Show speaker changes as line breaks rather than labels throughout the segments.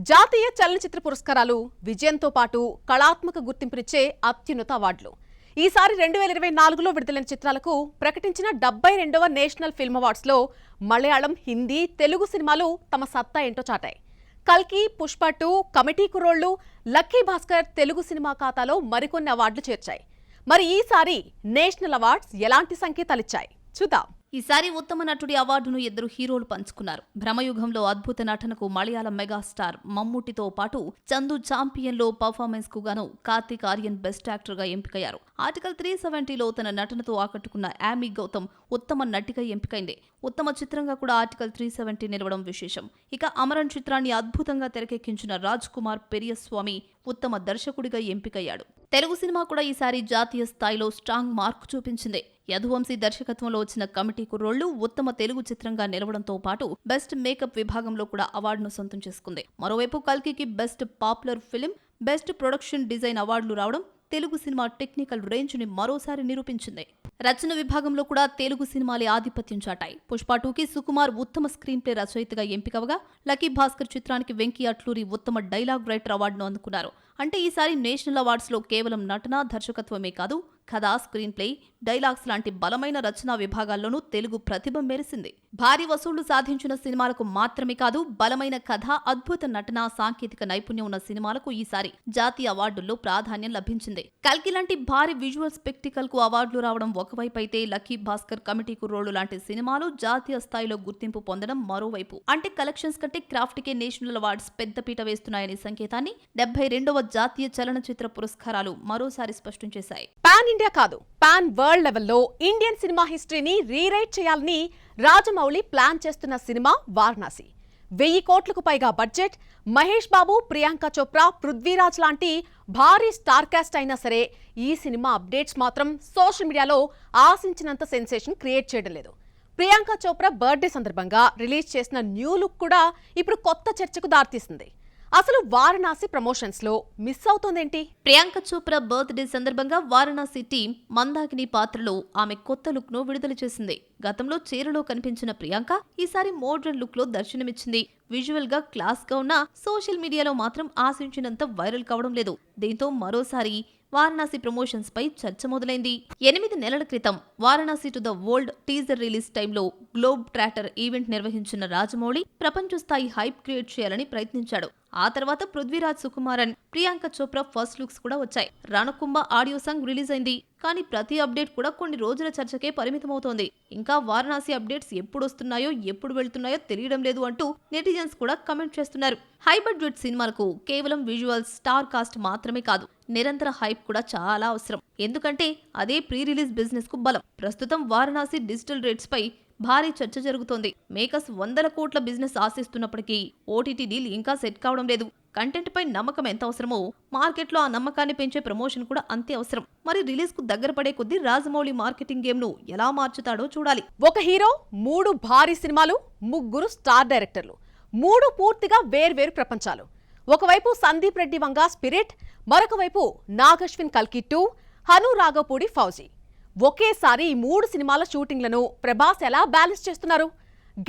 జాతీయ చలనచిత్ర పురస్కారాలు విజయంతో పాటు కళాత్మక గుర్తింపునిచ్చే అత్యున్నత అవార్డులు. ఈసారి 2024లో విడుదలైన చిత్రాలకు ప్రకటించిన 72వ నేషనల్ ఫిల్మ్ అవార్డ్స్లో మలయాళం, హిందీ, తెలుగు సినిమాలు తమ సత్తా ఏంటో చాటాయి. కల్కి, Pushpa 2, committee Kurrollu, lucky Bhaskar Telugu cinema ఖాతాలో మరికొన్ని అవార్డులు చేర్చాయి. మరి ఈసారి నేషనల్ అవార్డ్స్ ఎలాంటి సంకేతాలిచ్చాయి చూద్దాం.
ఈసారి ఉత్తమ నటుడి అవార్డును ఇద్దరు హీరోలు పంచుకున్నారు. భ్రమయుగంలో అద్భుత నటనకు మలయాళం మెగాస్టార్ మమ్ముటితో పాటు చందు ఛాంపియన్లో పర్ఫార్మెన్స్ కు గాను కార్తీక్ ఆర్యన్ బెస్ట్ యాక్టర్ గా ఎంపికయ్యారు. ఆర్టికల్ 370లో తన నటనతో ఆకట్టుకున్న యామీ గౌతమ్ ఉత్తమ నటిగా ఎంపికైంది. ఉత్తమ చిత్రంగా కూడా ఆర్టికల్ 370 నిలవడం విశేషం. ఇక అమరన్ చిత్రాన్ని అద్భుతంగా తెరకెక్కించిన రాజ్ కుమార్ పెరియస్వామి ఉత్తమ దర్శకుడిగా ఎంపికయ్యాడు. తెలుగు సినిమా కూడా ఈసారి జాతీయ స్థాయిలో స్ట్రాంగ్ మార్కు చూపించింది. యదువంశీ దర్శకత్వంలో వచ్చిన కమిటీ కుర్రోళ్లు ఉత్తమ తెలుగు చిత్రంగా నిలవడంతో పాటు బెస్ట్ మేకప్ విభాగంలో కూడా అవార్డును సొంతం చేసుకుంది. మరోవైపు కల్కికి best popular film, best production design అవార్డులు రావడం తెలుగు సినిమా టెక్నికల్ రేంజ్ ని మరోసారి నిరూపించింది. రచన విభాగంలో కూడా తెలుగు సినిమాలే ఆధిపత్యం చాటాయి. పుష్ప 2కి సుకుమార్ ఉత్తమ స్క్రీన్ ప్లే రచయితగా ఎంపికవగా, లక్కీ భాస్కర్ చిత్రానికి వెంకీ అట్లూరి ఉత్తమ డైలాగ్ రైటర్ అవార్డును అందుకున్నారు. అంటే ఈసారి నేషనల్ అవార్డ్స్ లో కేవలం నటన, దర్శకత్వమే కాదు, కథ, స్క్రీన్ ప్లే, డైలాగ్స్ లాంటి బలమైన రచనా విభాగాల్లోనూ తెలుగు ప్రతిభ మెరిసింది. భారీ వసూళ్లు సాధించిన సినిమాలకు మాత్రమే కాదు, బలమైన కథ, అద్భుత నటన, సాంకేతిక నైపుణ్యం ఉన్న సినిమాలకు ఈసారి జాతీయ అవార్డుల్లో ప్రాధాన్యం లభించింది. కల్కి లాంటి భారీ విజువల్ స్పెక్టికల్ కు అవార్డులు రావడం ఒకవైపు అయితే, లక్కీ భాస్కర్, కమిటీ కుర్రోళ్లు లాంటి సినిమాలు జాతీయ స్థాయిలో గుర్తింపు పొందడం మరోవైపు. అంటే కలెక్షన్స్ కంటే క్రాఫ్ట్ కే నేషనల్ అవార్డ్స్ పెద్దపీట వేస్తున్నాయనే సంకేతాన్ని 72వ జాతీయ చలనచిత్ర పురస్కారాలు మరోసారి స్పష్టం చేశాయి.
పాన్ ఇండియా కాదు, పాన్ వరల్డ్ లెవెల్లో ఇండియన్ సినిమా హిస్టరీని రీరైట్ చేయాలని రాజమౌళి ప్లాన్ చేస్తున్న సినిమా వారణాసి. 1000 కోట్లకు పైగా బడ్జెట్, మహేష్ బాబు, ప్రియాంక చోప్రా, పృథ్వీరాజ్ లాంటి భారీ స్టార్ కాస్ట్ అయినా సరే ఈ సినిమా అప్డేట్స్ మాత్రం సోషల్ మీడియాలో ఆశించినంత సెన్సేషన్ క్రియేట్ చేయడం లేదు. ప్రియాంక చోప్రా బర్త్డే సందర్భంగా రిలీజ్ చేసిన న్యూ లుక్ కూడా ఇప్పుడు కొత్త చర్చకు దారితీస్తుంది. అసలు వారణాసి ప్రమోషన్స్ లో మిస్ అవుతోందేంటి?
ప్రియాంక చోప్రా బర్త్డే సందర్భంగా వారణాసి టీం మందాకిని పాత్రలో ఆమె కొత్త లుక్ ను విడుదల చేసింది. గతంలో చీరలో కనిపించిన ప్రియాంక ఈసారి మోడ్రన్ లుక్ లో దర్శనమిచ్చింది. విజువల్ గా క్లాస్ గా ఉన్న సోషల్ మీడియాలో మాత్రం ఆశించినంత వైరల్ కావడం లేదు. దీంతో మరోసారి వారణాసి ప్రమోషన్స్ పై చర్చ మొదలైంది. 8 నెలల క్రితం Varanasi to the world teaser release టైంలో గ్లోబ్ ట్రాటర్ ఈవెంట్ నిర్వహించిన రాజమౌళి ప్రపంచ స్థాయి హైప్ క్రియేట్ చేయాలని ప్రయత్నించాడు. ఆ తర్వాత పృథ్వీరాజ్, సుకుమారన్, ప్రియాంక చోప్రా ఫస్ట్ లుక్స్ కూడా వచ్చాయి. రణకుంభ ఆడియో సాంగ్ రిలీజ్ అయింది. కానీ ప్రతి అప్డేట్ కూడా కొన్ని రోజుల చర్చకే పరిమితమవుతోంది. ఇంకా వారణాసి అప్డేట్స్ ఎప్పుడు వస్తున్నాయో, ఎప్పుడు వెళ్తున్నాయో తెలియడం లేదు అంటూ నెటిజన్స్ కూడా కమెంట్ చేస్తున్నారు. హై బడ్జెట్ సినిమాలకు కేవలం విజువల్స్, స్టార్ కాస్ట్ మాత్రమే కాదు, నిరంతర హైప్ కూడా చాలా అవసరం. ఎందుకంటే అదే ప్రీ రిలీజ్ బిజినెస్ కు బలం. ప్రస్తుతం వారణాసి డిజిటల్ రేట్స్ పై భారీ చర్చ జరుగుతోంది. మేకర్స్ 100 కోట్ల బిజినెస్ ఆశిస్తున్నప్పటికీ ఓటీటీ డీల్ ఇంకా సెట్ కావడం లేదు. కంటెంట్ పై నమ్మకం ఎంత అవసరమో మార్కెట్లో ఆ నమ్మకాన్ని పెంచే ప్రమోషన్ కూడా అంతే అవసరం. మరి రిలీజ్ కు దగ్గర పడే కొద్దీ రాజమౌళి మార్కెటింగ్ గేమ్ ను ఎలా మార్చుతాడో చూడాలి.
ఒక హీరో, 3 భారీ సినిమాలు, 3 స్టార్ డైరెక్టర్లు, 3 పూర్తిగా వేర్వేరు ప్రపంచాలు. ఒకవైపు సందీప్ రెడ్డి వంగ స్పిరిట్, మరొక వైపు నాగశ్విన్ కల్కి 2, హను రాఘవపూడి ఫౌజీ. ఒకేసారి ఈ 3 సినిమాల షూటింగ్లను ప్రభాస్ ఎలా బ్యాలెన్స్ చేస్తున్నారు?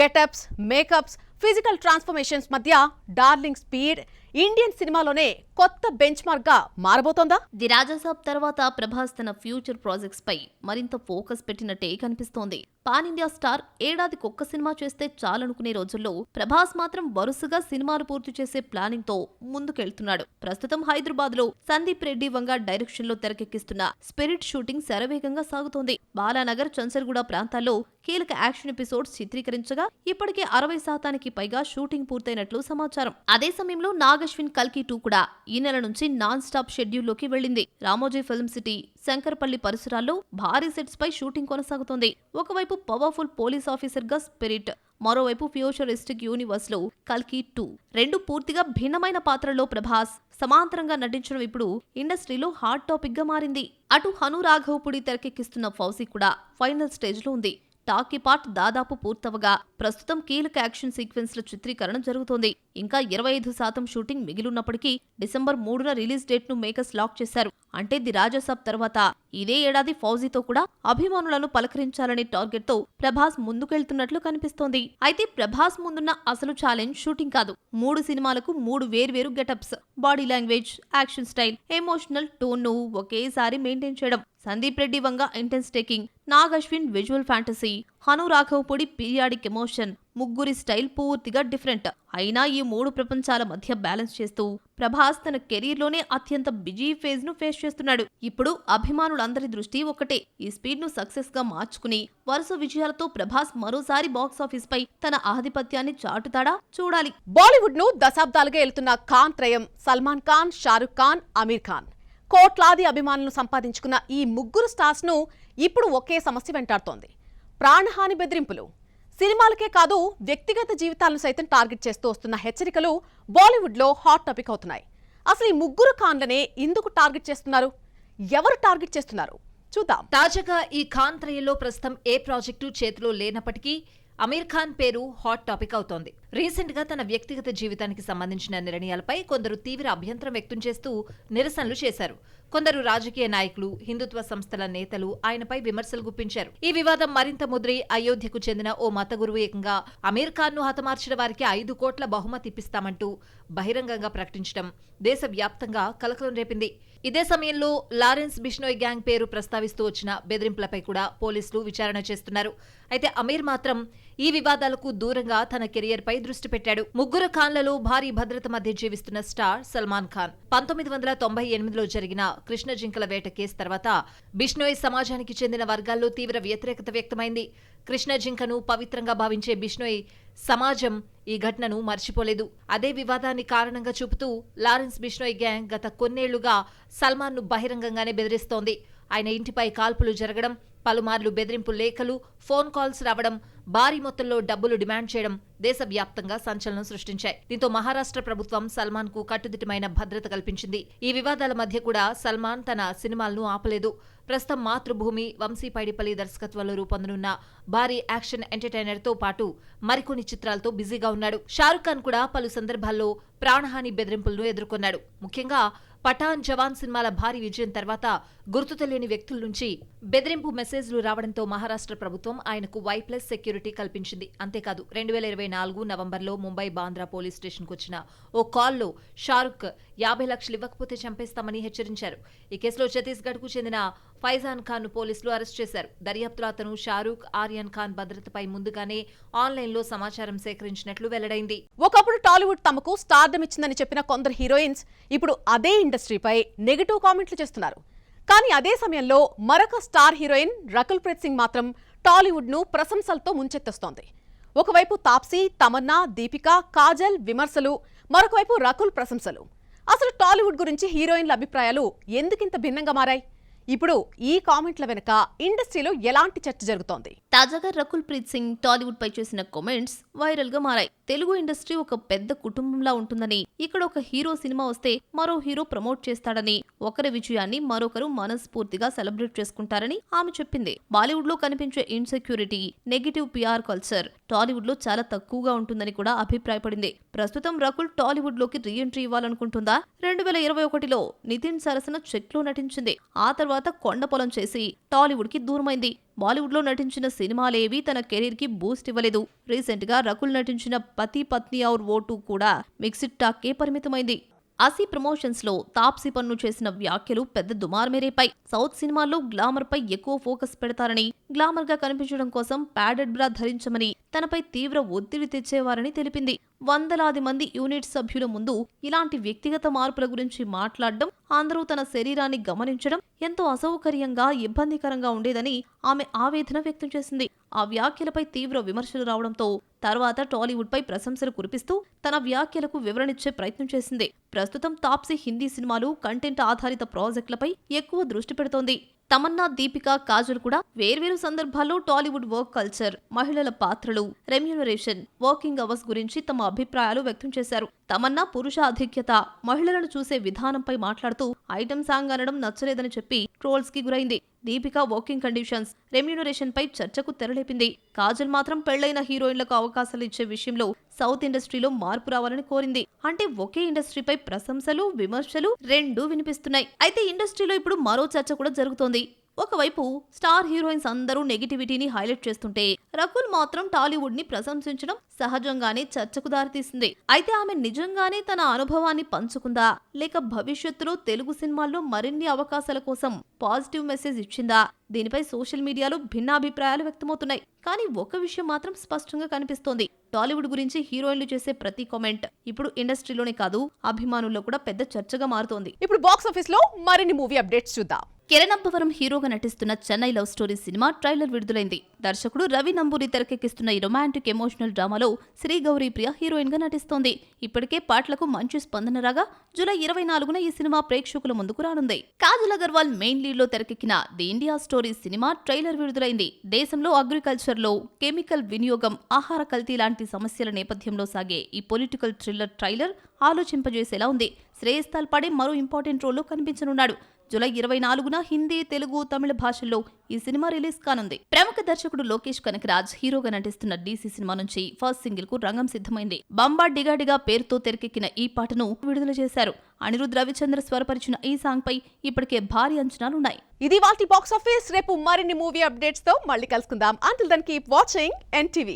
గెటప్స్, మేకప్స్, ఫిజికల్ ట్రాన్స్ఫర్మేషన్స్ మధ్య డార్లింగ్ స్పీడ్ ఇండియన్ సినిమాలోనే కొత్త బెంచ్ మార్క్ గా మారబోతోందా?
ది రాజాసాబ్ తర్వాత ప్రభాస్ తన ఫ్యూచర్ ప్రాజెక్ట్స్ పై మరింత ఫోకస్ పెట్టినట్టే కనిపిస్తోంది. పాన్ ఇండియా స్టార్ ఏడాదికి ఒక్క సినిమా చేస్తే చాలనుకునే రోజుల్లో ప్రభాస్ మాత్రం వరుసగా సినిమాలు పూర్తి చేసే ప్లానింగ్ తో ముందుకెళ్తున్నాడు. ప్రస్తుతం హైదరాబాద్ లో సందీప్ రెడ్డి వంగ డైరెక్షన్ లో తెరకెక్కిస్తున్న స్పిరిట్ షూటింగ్ శరవేగంగా సాగుతోంది. బాలానగర్, చంచర్గూడ ప్రాంతాల్లో కీలక యాక్షన్ ఎపిసోడ్స్ చిత్రీకరించగా ఇప్పటికే 60% పైగా షూటింగ్ పూర్తయినట్లు సమాచారం. అదే సమయంలో నాగశ్విన్ కల్కి 2 కూడా ఈ నెల నుంచి నాన్ స్టాప్ షెడ్యూల్లోకి వెళ్లింది. రామోజీ ఫిల్మ్ సిటీ, శంకర్పల్లి పరిసరాల్లో భారీ సెట్స్ పై షూటింగ్ కొనసాగుతోంది. ఒకవైపు పవర్ఫుల్ పోలీస్ ఆఫీసర్ గా స్పిరిట్, మరోవైపు ఫ్యూచరిస్టిక్ యూనివర్స్ లో కల్కి 2. 2 పూర్తిగా భిన్నమైన పాత్రల్లో ప్రభాస్ సమాంతరంగా నటించడం ఇప్పుడు ఇండస్ట్రీలో హాట్ టాపిక్ గా మారింది. అటు హను రాఘవపూడి తెరకెక్కిస్తున్న ఫౌజీ కూడా ఫైనల్ స్టేజ్ లో ఉంది. టాకీ పార్ట్ దాదాపు పూర్తవగా ప్రస్తుతం కీలక యాక్షన్ సీక్వెన్స్ల చిత్రీకరణ జరుగుతోంది. ఇంకా 25% షూటింగ్ మిగిలిన్నప్పటికీ డిసెంబర్ 3న రిలీజ్ డేట్ ను మేకర్స్ లాక్ చేశారు. అంటే ది రాజాసాబ్ తర్వాత ఇదే ఏడాది ఫౌజీతో కూడా అభిమానులను పలకరించాలనే టార్గెట్ తో ప్రభాస్ ముందుకెళ్తున్నట్లు కనిపిస్తోంది. అయితే ప్రభాస్ ముందున్న అసలు ఛాలెంజ్ షూటింగ్ కాదు. 3 సినిమాలకు 3 వేర్వేరు getups, body language, action style, emotional tone ను ఒకేసారి మెయింటైన్ చేయడం. Sandeep Reddy Vanga intense taking, Nag Ashwin visual fantasy, Hanu Raghavapudi periodic emotion, ముగ్గురి స్టైల్ పూర్తిగా డిఫరెంట్. అయినా ఈ 3 ప్రపంచాల మధ్య బ్యాలెన్స్ చేస్తూ ప్రభాస్ తన కెరీర్ లోనే అత్యంత బిజీ ఫేజ్ ను ఫేస్ చేస్తున్నాడు. ఇప్పుడు అభిమానులందరి దృష్టి ఒకటే. ఈ స్పీడ్ ను సక్సెస్ గా మార్చుకుని వరుస విజయాలతో ప్రభాస్ మరోసారి బాక్సాఫీస్ పై తన ఆధిపత్యాన్ని చాటుతాడా చూడాలి.
బాలీవుడ్ ను దశాబ్దాలుగా ఏలుతున్న ఖాన్ త్రయం సల్మాన్ ఖాన్, షారుఖ్ ఖాన్, అమీర్ ఖాన్ కోట్లాది అభిమానులను సంపాదించుకున్న ఈ ముగ్గురు స్టార్స్ ను ఇప్పుడు ఒకే సమస్య వెంటాడుతోంది: ప్రాణహాని బెదిరింపులు. సినిమాలకే కాదు, వ్యక్తిగత జీవితాలను సైతం టార్గెట్ చేస్తూ వస్తున్న హెచ్చరికలు బాలీవుడ్ లో హాట్ టాపిక్ అవుతున్నాయి. అసలు ఈ ముగ్గురు ఖాన్లనే ఎందుకు టార్గెట్ చేస్తున్నారు? ఎవరు టార్గెట్ చేస్తున్నారు చూద్దాం.
తాజాగా ఈ ఖాన్ త్రయంలో ప్రస్తుతం ఏ ప్రాజెక్టు చేతిలో లేనప్పటికీ అమీర్ ఖాన్ పేరు హాట్ టాపిక్ అవుతోంది. రీసెంట్ గా తన వ్యక్తిగత జీవితానికి సంబంధించిన నిర్ణయాలపై కొందరు తీవ్ర అభ్యంతరం వ్యక్తం చేస్తూ నిరసనలు చేశారు. కొందరు రాజకీయ నాయకులు, హిందుత్వ సంస్థల నేతలు ఆయనపై విమర్శలు గుప్పించారు. ఈ వివాదం మరింత ముదిరి అయోధ్యకు చెందిన ఓ మత గురువు ఏకంగా అమీర్ ఖాన్ ను హతమార్చిన వారికి 5 కోట్ల బహుమతి ఇప్పిస్తామంటూ బహిరంగంగా ప్రకటించడం దేశవ్యాప్తంగా కలకలం రేపింది. ఇదే సమయంలో లారెన్స్ బిష్నోయ్ గ్యాంగ్ పేరు ప్రస్తావిస్తూ వచ్చిన బెదిరింపులపై కూడా పోలీసులు విచారణ చేస్తున్నారు. అయితే అమీర్ మాత్రం ఈ వివాదాలకు దూరంగా తన కెరియర్ పై దృష్టి పెట్టాడు. ముగ్గురు ఖాన్లలో భారీ భద్రత మధ్య జీవిస్తున్న స్టార్ సల్మాన్ ఖాన్ 1998లో జరిగిన కృష్ణ జింకల వేట కేసు తర్వాత బిష్నోయ్ సమాజానికి చెందిన వర్గాల్లో తీవ్ర వ్యతిరేకత వ్యక్తమైంది. కృష్ణ జింకను పవిత్రంగా భావించే బిష్నోయ్ సమాజం ఈ ఘటనను మర్చిపోలేదు. అదే వివాదాన్ని కారణంగా చూపుతూ లారెన్స్ బిష్నోయ్ గ్యాంగ్ గత కొన్నేళ్లుగా సల్మాన్ ను బహిరంగంగానే బెదిరిస్తోంది. ఆయన ఇంటిపై కాల్పులు జరగడం, పలుమార్లు బెదిరింపు లేఖలు, ఫోన్ కాల్స్ రావడం, భారీ మొత్తంలో డబ్బులు డిమాండ్ చేయడం దేశవ్యాప్తంగా సంచలనం సృష్టించాయి. దీంతో మహారాష్ట్ర ప్రభుత్వం సల్మాన్ కు కట్టుదిట్టమైన భద్రత కల్పించింది. ఈ వివాదాల మధ్య కూడా సల్మాన్ తన సినిమాలను ఆపలేదు. ప్రస్తుతం మాతృభూమి, వంశీ పైడిపల్లి దర్శకత్వంలో రూపొందనున్న భారీ యాక్షన్ ఎంటర్టైనర్ తో పాటు మరికొన్ని చిత్రాలతో బిజీగా ఉన్నాడు. షారుఖ్ ఖాన్ కూడా పలు సందర్భాల్లో ప్రాణహాని బెదిరింపులను ఎదుర్కొన్నాడు. ముఖ్యంగా పఠాన్, జవాన్ సినిమాల భారీ విజయం తర్వాత గుర్తు తెలియని వ్యక్తుల నుంచి బెదిరింపు మెసేజ్లు రావడంతో మహారాష్ట్ర ప్రభుత్వం ఆయనకు Y+ సెక్యూరిటీ కల్పించింది. అంతేకాదు 2024 నవంబర్లో ముంబై బాంద్రా పోలీస్ స్టేషన్కు వచ్చిన ఓ కాల్లో షారుఖ్ 50 లక్షలు ఇవ్వకపోతే చంపేస్తామని హెచ్చరించారు. ఈ కేసులో ఛత్తీస్గఢ్కు చెందిన ఫైజాన్ ఖాన్ ను పోలీసులు అరెస్ట్ చేశారు. దర్యాప్తులో అతను షారుఖ్, ఆర్యన్ ఖాన్ భద్రతపై ముందుగానే ఆన్లైన్లో సమాచారం సేకరించినట్లు వెల్లడైంది.
ఒకప్పుడు టాలీవుడ్ తమకు స్టార్డమ్ ఇచ్చిందని చెప్పిన కొందరు హీరోయిన్స్ ఇప్పుడు అదే ఇండస్ట్రీపై నెగటివ్ కామెంట్లు చేస్తున్నారు. కానీ అదే సమయంలో మరొక స్టార్ హీరోయిన్ రకుల్ ప్రీత్ సింగ్ మాత్రం టాలీవుడ్ ను ప్రశంసలతో ముంచెత్తొస్తోంది. ఒకవైపు తాప్సీ, తమన్నా, దీపిక, కాజల్ విమర్శలు, మరొకవైపు రకుల్ ప్రశంసలు. అసలు టాలీవుడ్ గురించి హీరోయిన్ల అభిప్రాయాలు ఎందుకింత భిన్నంగా మారాయి? ఇప్పుడు ఈ కామెంట్ల వెనుక ఇండస్ట్రీలో ఎలాంటి చర్చ జరుగుతోంది?
తాజాగా రకుల్ ప్రీత్ సింగ్ టాలీవుడ్ పై చేసిన కామెంట్స్ వైరల్ గా మారాయి. తెలుగు ఇండస్ట్రీ ఒక పెద్ద కుటుంబంలా ఉంటుందని, ఇక్కడ ఒక హీరో సినిమా వస్తే మరో హీరో ప్రమోట్ చేస్తాడని, ఒకరి విజయాన్ని మరొకరు మనస్ఫూర్తిగా సెలబ్రేట్ చేసుకుంటారని ఆమె చెప్పింది. బాలీవుడ్ లో కనిపించే insecurity, negative PR culture Tollywood లో చాలా తక్కువగా ఉంటుందని కూడా అభిప్రాయపడింది. ప్రస్తుతం రకుల్ టాలీవుడ్ లోకి రీఎంట్రీ ఇవ్వాలనుకుంటుందా? 2021లో నితిన్ సరసన చెక్ లో నటించింది. ఆ తర్వాత కొండ పొలం చేసి టాలీవుడ్ కి దూరమైంది. బాలీవుడ్ లో నటించిన సినిమాలేవి తన కెరీర్ కి బూస్ట్ ఇవ్వలేదు. రీసెంట్ గా రకుల్ నటించిన పతి పత్ని ఔర్ ఓ 2 కూడా మిక్స్డ్ టాక్కే పరిమితమైంది. అసీ ప్రమోషన్స్ లో తాప్సీ పన్ను చేసిన వ్యాఖ్యలు పెద్ద దుమార్మేరేపై. సౌత్ సినిమాల్లో గ్లామర్ పై ఎక్కువ ఫోకస్ పెడతారని, గ్లామర్ గా కనిపించడం కోసం ప్యాడెడ్ బ్రా ధరించమని తనపై తీవ్ర ఒత్తిడి తెచ్చేవారని తెలిపింది. వందలాది మంది యూనిట్ సభ్యుల ముందు ఇలాంటి వ్యక్తిగత మార్పుల గురించి మాట్లాడడం, అందరూ తన శరీరాన్ని గమనించడం ఎంతో అసౌకర్యంగా, ఇబ్బందికరంగా ఉండేదని ఆమె ఆవేదన వ్యక్తం చేసింది. ఆ వ్యాఖ్యలపై తీవ్ర విమర్శలు రావడంతో తర్వాత టాలీవుడ్ పై ప్రశంసలు కురిపిస్తూ తన వ్యాఖ్యలకు వివరణిచ్చే ప్రయత్నం చేసింది. ప్రస్తుతం తాప్సీ హిందీ సినిమాలు, కంటెంట్ ఆధారిత ప్రాజెక్టులపై ఎక్కువ దృష్టి పెడుతోంది. తమన్నా, దీపిక, కాజల్ కూడా వేర్వేరు సందర్భాల్లో టాలీవుడ్ వర్క్ కల్చర్, మహిళల పాత్రలు, రెమ్యూనరేషన్, వర్కింగ్ అవర్స్ గురించి తమ అభిప్రాయాలు వ్యక్తం చేశారు. తమన్నా పురుష ఆధిక్యత, మహిళలను చూసే విధానంపై మాట్లాడుతూ ఐటమ్ సాంగ్ అనడం నచ్చలేదని చెప్పి ట్రోల్స్ కి గురైంది. దీపిక వర్కింగ్ కండిషన్స్, రెమ్యూనరేషన్ పై చర్చకు తెరలేపింది. కాజల్ మాత్రం పెళ్లైన హీరోయిన్లకు అవకాశాలు ఇచ్చే విషయంలో సౌత్ ఇండస్ట్రీలో మార్పు రావాలని కోరింది. అంటే ఒకే ఇండస్ట్రీపై ప్రశంసలు, విమర్శలు రెండూ వినిపిస్తున్నాయి. అయితే ఇండస్ట్రీలో ఇప్పుడు మరో చర్చ కూడా జరుగుతోంది. ఒకవైపు స్టార్ హీరోయిన్స్ అందరూ నెగిటివిటీని హైలైట్ చేస్తుంటే రకుల్ మాత్రం టాలీవుడ్ ని ప్రశంసించడం సహజంగానే చర్చకు దారితీసింది. అయితే ఆమె నిజంగానే తన అనుభవాన్ని పంచుకుందా, లేక భవిష్యత్తులో తెలుగు సినిమాల్లో మరిన్ని అవకాశాల కోసం పాజిటివ్ మెసేజ్ ఇచ్చిందా? దీనిపై సోషల్ మీడియాలో భిన్నాభిప్రాయాలు వ్యక్తమవుతున్నాయి. కానీ ఒక విషయం మాత్రం స్పష్టంగా కనిపిస్తోంది. టాలీవుడ్ గురించి హీరోయిన్లు చేసే ప్రతి కామెంట్ ఇప్పుడు ఇండస్ట్రీలోనే కాదు, అభిమానుల్లో కూడా పెద్ద చర్చగా మారుతోంది.
ఇప్పుడు బాక్స్ ఆఫీస్ లో మరిన్ని మూవీ అప్డేట్స్ చూద్దాం.
కిరణ్ అబ్బవరం హీరోగా నటిస్తున్న Chennai love story cinema trailer విడుదలైంది. దర్శకుడు రవి నంబూరి తెరకెక్కిస్తున్న ఈ రొమాంటిక్ ఎమోషనల్ డ్రామాలో శ్రీ గౌరీ ప్రియ హీరోయిన్ గా నటిస్తోంది. ఇప్పటికే పాటలకు మంచి స్పందన రాగా జూలై 24న ఈ సినిమా ప్రేక్షకుల ముందుకు రానుంది. కాజల్ అగర్వాల్ మెయిన్ లీడ్ లో తెరకెక్కిన the India story cinema trailer విడుదలైంది. దేశంలో అగ్రికల్చర్ లో కెమికల్ వినియోగం, ఆహార కల్తీ లాంటి సమస్యల నేపథ్యంలో సాగే ఈ పొలిటికల్ థ్రిల్లర్ ట్రైలర్ ఆలోచింపజేసేలా ఉంది. శ్రేయస్ తల్పడే మరో ఇంపార్టెంట్ రోల్లో కనిపించనున్నాడు. జూలై 24న హిందీ, తెలుగు, తమిళ భాషల్లో ఈ సినిమా రిలీజ్ కానుంది. ప్రముఖ దర్శకుడు లోకేష్ కనకరాజ్ హీరోగా నటిస్తున్న డీసీ సినిమా నుంచి ఫస్ట్ సింగిల్ కు రంగం సిద్ధమైంది. బంబా డిగాడిగా పేరుతో తెరకెక్కిన ఈ పాటను విడుదల చేశారు. అనిరుద్ రవిచంద్ర స్వరపరిచిన ఈ సాంగ్ పై ఇప్పటికే భారీ అంచనాలున్నాయి.
ఇది వాటి బాక్స్ ఆఫీస్. రేపు మరిన్ని మూవీ అప్డేట్స్ తో మళ్ళీ కలుసుకుందాం. Until then keep watching NTV.